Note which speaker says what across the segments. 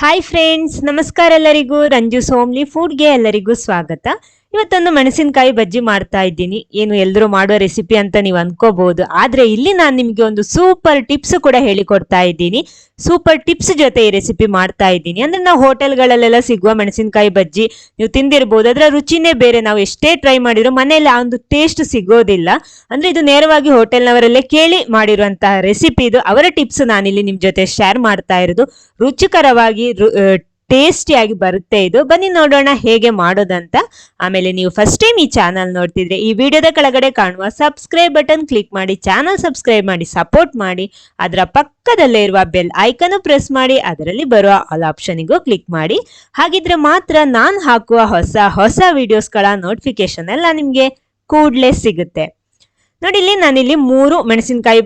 Speaker 1: Hi friends, ನಮಸ್ಕಾರ ಎಲ್ಲರಿಗೂ. ರಂಜೂಸ್ homely ಫುಡ್ಗೆ ಎಲ್ಲರಿಗೂ ಸ್ವಾಗತ. ಇವತ್ತೊಂದು ಮೆಣಸಿನಕಾಯಿ ಬಜ್ಜಿ ಮಾಡ್ತಾ ಇದ್ದೀನಿ. ಏನು ಎಲ್ಲರೂ ಮಾಡೋ ರೆಸಿಪಿ ಅಂತ ನೀವು ಅನ್ಕೋಬಹುದು, ಆದ್ರೆ ಇಲ್ಲಿ ನಾನು ನಿಮಗೆ ಒಂದು ಸೂಪರ್ ಟಿಪ್ಸ್ ಕೂಡ ಹೇಳಿಕೊಡ್ತಾ ಇದ್ದೀನಿ. ಸೂಪರ್ ಟಿಪ್ಸ್ ಜೊತೆ ಈ ರೆಸಿಪಿ ಮಾಡ್ತಾ ಇದ್ದೀನಿ. ಅಂದ್ರೆ ನಾವು ಹೋಟೆಲ್ಗಳಲ್ಲೆಲ್ಲ ಸಿಗುವ ಮೆಣಸಿನಕಾಯಿ ಬಜ್ಜಿ ನೀವು ತಿಂದಿರಬಹುದು, ಅದರ ರುಚಿನೇ ಬೇರೆ. ನಾವು ಎಷ್ಟೇ ಟ್ರೈ ಮಾಡಿದ್ರು ಮನೆಯಲ್ಲಿ ಆ ಒಂದು ಟೇಸ್ಟ್ ಸಿಗೋದಿಲ್ಲ. ಅಂದ್ರೆ ಇದು ನೇರವಾಗಿ ಹೋಟೆಲ್ನವರಲ್ಲೇ ಕೇಳಿ ಮಾಡಿರುವಂತಹ ರೆಸಿಪಿ. ಇದು ಅವರ ಟಿಪ್ಸ್ ನಾನಿಲ್ಲಿ ನಿಮ್ ಜೊತೆ ಶೇರ್ ಮಾಡ್ತಾ ಇರೋದು. ರುಚಿಕರವಾಗಿ ಟೇಸ್ಟಿಯಾಗಿ ಬರುತ್ತೆ ಇದು. ಬನ್ನಿ ನೋಡೋಣ ಹೇಗೆ ಮಾಡೋದಂತ. ಆಮೇಲೆ ನೀವು ಫಸ್ಟ್ ಟೈಮ್ ಈ ಚಾನಲ್ ನೋಡ್ತಿದ್ರೆ ಈ ವಿಡಿಯೋದ ಕೆಳಗಡೆ ಕಾಣುವ ಸಬ್ಸ್ಕ್ರೈಬ್ ಬಟನ್ ಕ್ಲಿಕ್ ಮಾಡಿ ಚಾನಲ್ ಸಬ್ಸ್ಕ್ರೈಬ್ ಮಾಡಿ ಸಪೋರ್ಟ್ ಮಾಡಿ. ಅದರ ಪಕ್ಕದಲ್ಲೇ ಇರುವ ಬೆಲ್ ಐಕನ್ ಪ್ರೆಸ್ ಮಾಡಿ, ಅದರಲ್ಲಿ ಬರುವ ಆಲ್ ಆಪ್ಷನ್ಗೂ ಕ್ಲಿಕ್ ಮಾಡಿ. ಹಾಗಿದ್ರೆ ಮಾತ್ರ ನಾನು ಹಾಕುವ ಹೊಸ ವಿಡಿಯೋಸ್ಗಳ ನೋಟಿಫಿಕೇಶನ್ ಎಲ್ಲ ನಿಮ್ಗೆ ಕೂಡ್ಲೇ ಸಿಗುತ್ತೆ. ನೋಡಿ, ಇಲ್ಲಿ ನಾನಿಲ್ಲಿ 3 ಮೆಣಸಿನಕಾಯಿ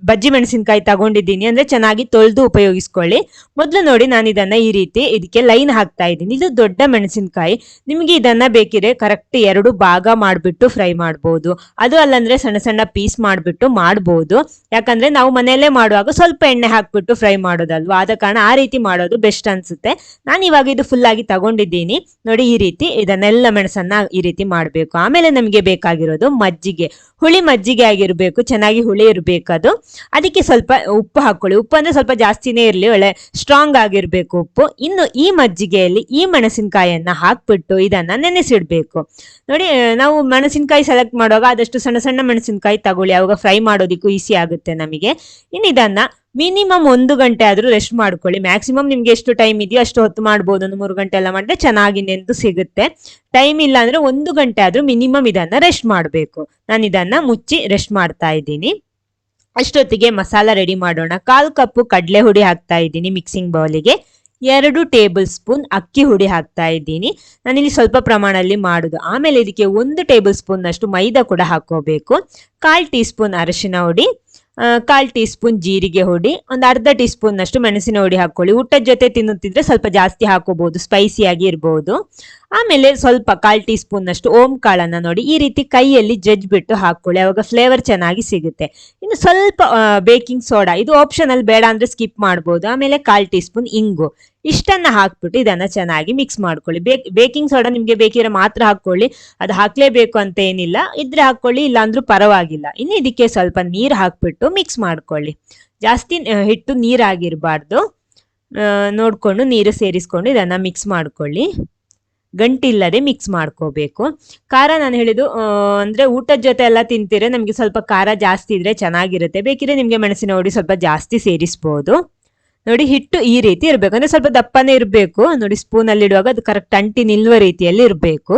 Speaker 1: ಬಜ್ಜಿ ಮೆಣಸಿನಕಾಯಿ ತಗೊಂಡಿದ್ದೀನಿ. ಅಂದ್ರೆ ಚೆನ್ನಾಗಿ ತೊಳೆದು ಉಪಯೋಗಿಸ್ಕೊಳ್ಳಿ. ಮೊದಲು ನೋಡಿ, ನಾನು ಇದನ್ನ ಈ ರೀತಿ ಇದಕ್ಕೆ ಲೈನ್ ಹಾಕ್ತಾ ಇದ್ದೀನಿ. ಇದು ದೊಡ್ಡ ಮೆಣಸಿನಕಾಯಿ. ನಿಮ್ಗೆ ಇದನ್ನ ಬೇಕಿದ್ರೆ ಕರೆಕ್ಟ್ 2 ಭಾಗ ಮಾಡ್ಬಿಟ್ಟು ಫ್ರೈ ಮಾಡ್ಬೋದು. ಅದು ಅಲ್ಲಂದ್ರೆ ಸಣ್ಣ ಸಣ್ಣ ಪೀಸ್ ಮಾಡ್ಬಿಟ್ಟು ಮಾಡ್ಬೋದು. ಯಾಕಂದ್ರೆ ನಾವು ಮನೆಯಲ್ಲೇ ಮಾಡುವಾಗ ಸ್ವಲ್ಪ ಎಣ್ಣೆ ಹಾಕ್ಬಿಟ್ಟು ಫ್ರೈ ಮಾಡೋದಲ್ವಾ, ಆದ ಕಾರಣ ಆ ರೀತಿ ಮಾಡೋದು ಬೆಸ್ಟ್ ಅನ್ಸುತ್ತೆ. ನಾನು ಇವಾಗ ಇದು ಫುಲ್ ಆಗಿ ತಗೊಂಡಿದ್ದೀನಿ. ನೋಡಿ, ಈ ರೀತಿ ಇದನ್ನೆಲ್ಲ ಮೆಣಸನ್ನ ಈ ರೀತಿ ಮಾಡ್ಬೇಕು. ಆಮೇಲೆ ನಮಗೆ ಬೇಕಾಗಿರೋದು ಮಜ್ಜಿಗೆ, ಹುಳಿ ಮಜ್ಜಿಗೆ ಆಗಿರ್ಬೇಕು, ಚೆನ್ನಾಗಿ ಹುಳಿ ಇರ್ಬೇಕು ಅದು. ಅದಕ್ಕೆ ಸ್ವಲ್ಪ ಉಪ್ಪು ಹಾಕೊಳ್ಳಿ. ಉಪ್ಪು ಅಂದ್ರೆ ಸ್ವಲ್ಪ ಜಾಸ್ತಿನೇ ಇರ್ಲಿ, ಒಳ್ಳೆ ಸ್ಟ್ರಾಂಗ್ ಆಗಿರ್ಬೇಕು ಉಪ್ಪು. ಇನ್ನು ಈ ಮಜ್ಜಿಗೆಯಲ್ಲಿ ಈ ಮೆಣಸಿನಕಾಯಿಯನ್ನ ಹಾಕ್ಬಿಟ್ಟು ಇದನ್ನ ನೆನೆಸಿಡ್ಬೇಕು. ನೋಡಿ, ನಾವು ಮೆಣಸಿನಕಾಯಿ ಸೆಲೆಕ್ಟ್ ಮಾಡುವಾಗ ಆದಷ್ಟು ಸಣ್ಣ ಸಣ್ಣ ಮೆಣಸಿನಕಾಯಿ ತಗೊಳ್ಳಿ, ಅವಾಗ ಫ್ರೈ ಮಾಡೋದಿಕ್ಕೂ ಈಸಿ ಆಗುತ್ತೆ ನಮಗೆ. ಇನ್ನು ಇದನ್ನ ಮಿನಿಮಮ್ 1 ಗಂಟೆ ಆದ್ರೂ ರೆಸ್ಟ್ ಮಾಡ್ಕೊಳ್ಳಿ. ಮ್ಯಾಕ್ಸಿಮಮ್ ನಿಮ್ಗೆ ಎಷ್ಟು ಟೈಮ್ ಇದೆಯೋ ಅಷ್ಟು ಹೊತ್ತು ಮಾಡ್ಬೋದು. 3 ಗಂಟೆ ಎಲ್ಲ ಮಾಡಿದ್ರೆ ಚೆನ್ನಾಗಿ ನೆಂದು ಸಿಗುತ್ತೆ. ಟೈಮ್ ಇಲ್ಲ ಅಂದ್ರೆ 1 ಗಂಟೆ ಆದ್ರೂ ಮಿನಿಮಮ್ ಇದನ್ನ ರೆಸ್ಟ್ ಮಾಡಬೇಕು. ನಾನು ಇದನ್ನ ಮುಚ್ಚಿ ರೆಸ್ಟ್ ಮಾಡ್ತಾ ಇದ್ದೀನಿ. ಅಷ್ಟೊತ್ತಿಗೆ ಮಸಾಲ ರೆಡಿ ಮಾಡೋಣ. 1/4 ಕಪ್ ಕಡಲೆ ಹುಡಿ ಹಾಕ್ತಾ ಇದ್ದೀನಿ ಮಿಕ್ಸಿಂಗ್ ಬೌಲಿಗೆ. 2 ಟೇಬಲ್ ಸ್ಪೂನ್ ಅಕ್ಕಿ ಹುಡಿ ಹಾಕ್ತಾ ಇದ್ದೀನಿ. ನಾನಿಲ್ಲಿ ಸ್ವಲ್ಪ ಪ್ರಮಾಣದಲ್ಲಿ ಮಾಡುದು. ಆಮೇಲೆ ಇದಕ್ಕೆ 1 ಟೇಬಲ್ ಸ್ಪೂನ್ ಅಷ್ಟು ಮೈದಾ ಕೂಡ ಹಾಕೋಬೇಕು. 1/4 ಟೀ ಸ್ಪೂನ್ ಅರಿಶಿನ ಹುಡಿ, 1/4 ಟೀ ಸ್ಪೂನ್ ಜೀರಿಗೆ ಹುಡಿ, ಒಂದು ಅರ್ಧ ಟೀ ಸ್ಪೂನ್ ಅಷ್ಟು ಮೆಣಸಿನ ಹುಡಿ ಹಾಕೊಳ್ಳಿ. ಊಟದ ಜೊತೆ ತಿನ್ನುತ್ತಿದ್ರೆ ಸ್ವಲ್ಪ ಜಾಸ್ತಿ ಹಾಕೋಬಹುದು, ಸ್ಪೈಸಿಯಾಗಿ ಇರಬಹುದು. ಆಮೇಲೆ ಸ್ವಲ್ಪ 1/4 ಟೀ ಸ್ಪೂನ್ ಅಷ್ಟು ಓಂ ಕಾಳನ್ನ ನೋಡಿ ಈ ರೀತಿ ಕೈಯಲ್ಲಿ ಜಜ್ಜಿಬಿಟ್ಟು ಹಾಕೊಳ್ಳಿ, ಅವಾಗ ಫ್ಲೇವರ್ ಚೆನ್ನಾಗಿ ಸಿಗುತ್ತೆ. ಇನ್ನು ಸ್ವಲ್ಪ ಬೇಕಿಂಗ್ ಸೋಡಾ, ಇದು ಆಪ್ಷನಲ್, ಬೇಡ ಅಂದ್ರೆ ಸ್ಕಿಪ್ ಮಾಡಬಹುದು. ಆಮೇಲೆ 1/4 ಟೀ ಸ್ಪೂನ್ ಇಂಗು, ಇಷ್ಟನ್ನ ಹಾಕ್ಬಿಟ್ಟು ಇದನ್ನ ಚೆನ್ನಾಗಿ ಮಿಕ್ಸ್ ಮಾಡ್ಕೊಳ್ಳಿ. ಬೇಕಿಂಗ್ ಸೋಡಾ ನಿಮ್ಗೆ ಬೇಕಿದ್ರೆ ಮಾತ್ರ ಹಾಕೊಳ್ಳಿ, ಅದು ಹಾಕ್ಲೇಬೇಕು ಅಂತ ಏನಿಲ್ಲ, ಇದ್ರೆ ಹಾಕೊಳ್ಳಿ, ಇಲ್ಲ ಅಂದ್ರೂ ಪರವಾಗಿಲ್ಲ. ಇನ್ನು ಇದಕ್ಕೆ ಸ್ವಲ್ಪ ನೀರು ಹಾಕ್ಬಿಟ್ಟು ಮಿಕ್ಸ್ ಮಾಡ್ಕೊಳ್ಳಿ. ಜಾಸ್ತಿ ಹಿಟ್ಟು ನೀರಾಗಿರ್ಬಾರ್ದು, ನೋಡ್ಕೊಂಡು ನೀರು ಸೇರಿಸ್ಕೊಂಡು ಇದನ್ನ ಮಿಕ್ಸ್ ಮಾಡ್ಕೊಳ್ಳಿ. ಗಂಟಿಲ್ಲದೆ ಮಿಕ್ಸ್ ಮಾಡ್ಕೋಬೇಕು. ಖಾರ ನಾನು ಹೇಳಿದ್ದು ಅಂದ್ರೆ ಊಟದ ಜೊತೆ ಎಲ್ಲ ತಿಂತೀರೆ ನಮ್ಗೆ ಸ್ವಲ್ಪ ಖಾರ ಜಾಸ್ತಿ ಇದ್ರೆ ಚೆನ್ನಾಗಿರುತ್ತೆ. ಬೇಕಿದ್ರೆ ನಿಮ್ಗೆ ಮೆಣಸಿನ ಹುಡಿ ಸ್ವಲ್ಪ ಜಾಸ್ತಿ ಸೇರಿಸ್ಬೋದು. ನೋಡಿ, ಹಿಟ್ಟು ಈ ರೀತಿ ಇರ್ಬೇಕು, ಅಂದ್ರೆ ಸ್ವಲ್ಪ ದಪ್ಪನೇ ಇರಬೇಕು. ನೋಡಿ, ಸ್ಪೂನ್ ಅಲ್ಲಿ ಇಡುವಾಗ ಅದು ಕರೆಕ್ಟ್ ಅಂಟಿ ನಿಲ್ಲುವ ರೀತಿಯಲ್ಲಿ ಇರಬೇಕು.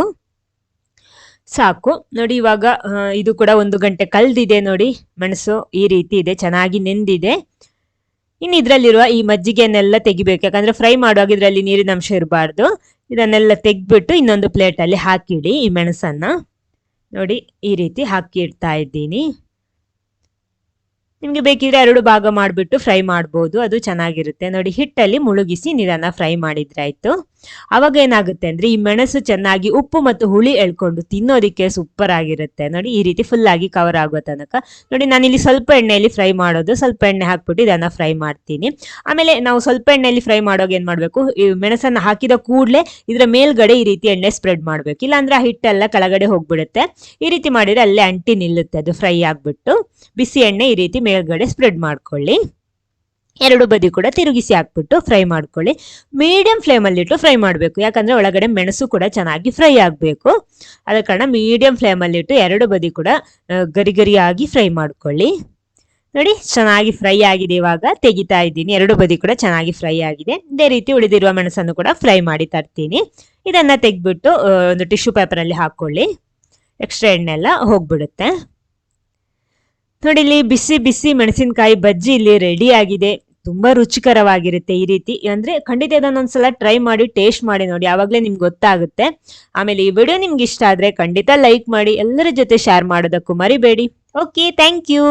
Speaker 1: ಸಾಕು. ನೋಡಿ, ಇವಾಗ ಇದು ಕೂಡ 1 ಗಂಟೆ ಕಲ್ದಿದೆ. ನೋಡಿ, ಮೆಣಸು ಈ ರೀತಿ ಇದೆ, ಚೆನ್ನಾಗಿ ನೆಂದಿದೆ. ಇನ್ನು ಇದ್ರಲ್ಲಿರುವ ಈ ಮಜ್ಜಿಗೆನೆಲ್ಲ ತೆಗಿಬೇಕು, ಯಾಕಂದ್ರೆ ಫ್ರೈ ಮಾಡುವಾಗ ಇದರಲ್ಲಿ ನೀರಿನ ಅಂಶ ಇರಬಾರ್ದು. ಇದನ್ನೆಲ್ಲ ತೆಗ್ಬಿಟ್ಟು ಇನ್ನೊಂದು ಪ್ಲೇಟ್ ಅಲ್ಲಿ ಹಾಕಿಡಿ. ಈ ಮೆಣಸನ್ನ ನೋಡಿ ಈ ರೀತಿ ಹಾಕಿ ಇಡ್ತಾ ಇದ್ದೀನಿ. ನಿಮ್ಗೆ ಬೇಕಿದ್ರೆ 2 ಭಾಗ ಮಾಡಿಬಿಟ್ಟು ಫ್ರೈ ಮಾಡ್ಬೋದು, ಅದು ಚೆನ್ನಾಗಿರುತ್ತೆ. ನೋಡಿ, ಹಿಟ್ಟಲ್ಲಿ ಮುಳುಗಿಸಿ ನಿಧಾನ ಫ್ರೈ ಮಾಡಿದ್ರಾಯ್ತು. ಅವಾಗ ಏನಾಗುತ್ತೆ ಅಂದ್ರೆ ಈ ಮೆಣಸು ಚೆನ್ನಾಗಿ ಉಪ್ಪು ಮತ್ತು ಹುಳಿ ಎಳ್ಕೊಂಡು ತಿನ್ನೋದಿಕ್ಕೆ ಸೂಪರ್ ಆಗಿರುತ್ತೆ. ನೋಡಿ, ಈ ರೀತಿ ಫುಲ್ ಆಗಿ ಕವರ್ ಆಗೋ ತನಕ. ನೋಡಿ, ನಾನಿಲ್ಲಿ ಸ್ವಲ್ಪ ಎಣ್ಣೆಯಲ್ಲಿ ಫ್ರೈ ಮಾಡೋದು, ಸ್ವಲ್ಪ ಎಣ್ಣೆ ಹಾಕ್ಬಿಟ್ಟು ಇದನ್ನ ಫ್ರೈ ಮಾಡ್ತೀನಿ. ಆಮೇಲೆ ನಾವು ಸ್ವಲ್ಪ ಎಣ್ಣೆಯಲ್ಲಿ ಫ್ರೈ ಮಾಡೋಕೆ ಏನ್ ಮಾಡ್ಬೇಕು, ಈ ಮೆಣಸನ್ನ ಹಾಕಿದ ಕೂಡಲೇ ಇದ್ರ ಮೇಲ್ಗಡೆ ಈ ರೀತಿ ಎಣ್ಣೆ ಸ್ಪ್ರೆಡ್ ಮಾಡ್ಬೇಕು, ಇಲ್ಲಾಂದ್ರೆ ಆ ಹಿಟ್ಟೆಲ್ಲ ಕೆಳಗಡೆ ಹೋಗ್ಬಿಡುತ್ತೆ. ಈ ರೀತಿ ಮಾಡಿದ್ರೆ ಅಲ್ಲೇ ಅಂಟಿ ನಿಲ್ಲುತ್ತೆ, ಅದು ಫ್ರೈ ಆಗ್ಬಿಟ್ಟು. ಬಿಸಿ ಎಣ್ಣೆ ಈ ರೀತಿ ಮೇಲ್ಗಡೆ ಸ್ಪ್ರೆಡ್ ಮಾಡ್ಕೊಳ್ಳಿ. 2 ಬದಿ ಕೂಡ ತಿರುಗಿಸಿ ಹಾಕ್ಬಿಟ್ಟು ಫ್ರೈ ಮಾಡ್ಕೊಳ್ಳಿ. ಮೀಡಿಯಂ ಫ್ಲೇಮ್ ಅಲ್ಲಿ ಇಟ್ಟು ಫ್ರೈ ಮಾಡಬೇಕು, ಯಾಕಂದ್ರೆ ಒಳಗಡೆ ಮೆಣಸು ಕೂಡ ಚೆನ್ನಾಗಿ ಫ್ರೈ ಆಗಬೇಕು. ಆದ ಕಾರಣ ಮೀಡಿಯಂ ಫ್ಲೇಮ್ ಅಲ್ಲಿ ಇಟ್ಟು 2 ಬದಿ ಕೂಡ ಗರಿ ಗರಿಯಾಗಿ ಫ್ರೈ ಮಾಡ್ಕೊಳ್ಳಿ. ನೋಡಿ, ಚೆನ್ನಾಗಿ ಫ್ರೈ ಆಗಿದೆ. ಇವಾಗ ತೆಗಿತಾ ಇದ್ದೀನಿ. 2 ಬದಿ ಕೂಡ ಚೆನ್ನಾಗಿ ಫ್ರೈ ಆಗಿದೆ. ಇದೇ ರೀತಿ ಉಳಿದಿರುವ ಮೆಣಸನ್ನು ಕೂಡ ಫ್ರೈ ಮಾಡಿ ತರ್ತೀನಿ. ಇದನ್ನ ತೆಗ್ಬಿಟ್ಟು ಒಂದು ಟಿಶ್ಯೂ ಪೇಪರ್ ಅಲ್ಲಿ ಹಾಕೊಳ್ಳಿ, ಎಕ್ಸ್ಟ್ರಾ ಎಣ್ಣೆ ಎಲ್ಲ ಹೋಗ್ಬಿಡುತ್ತೆ. ನೋಡಿ, ಇಲ್ಲಿ ಬಿಸಿ ಬಿಸಿ ಮೆಣಸಿನಕಾಯಿ ಬಜ್ಜಿ ಇಲ್ಲಿ ರೆಡಿ ಆಗಿದೆ. ತುಂಬಾ ರುಚಿಕರವಾಗಿರುತ್ತೆ. ಈ ರೀತಿ ಅಂದ್ರೆ ಖಂಡಿತ ಇದನ್ನೊಂದ್ಸಲ ಟ್ರೈ ಮಾಡಿ ಟೇಸ್ಟ್ ಮಾಡಿ ನೋಡಿ, ಆವಾಗಲೇ ನಿಮ್ಗೆ ಗೊತ್ತಾಗುತ್ತೆ. ಆಮೇಲೆ ಈ ವಿಡಿಯೋ ನಿಮ್ಗೆ ಇಷ್ಟ ಆದ್ರೆ ಖಂಡಿತ ಲೈಕ್ ಮಾಡಿ, ಎಲ್ಲರ ಜೊತೆ ಶೇರ್ ಮಾಡೋದಕ್ಕೂ ಮರಿಬೇಡಿ. Okay, thank you.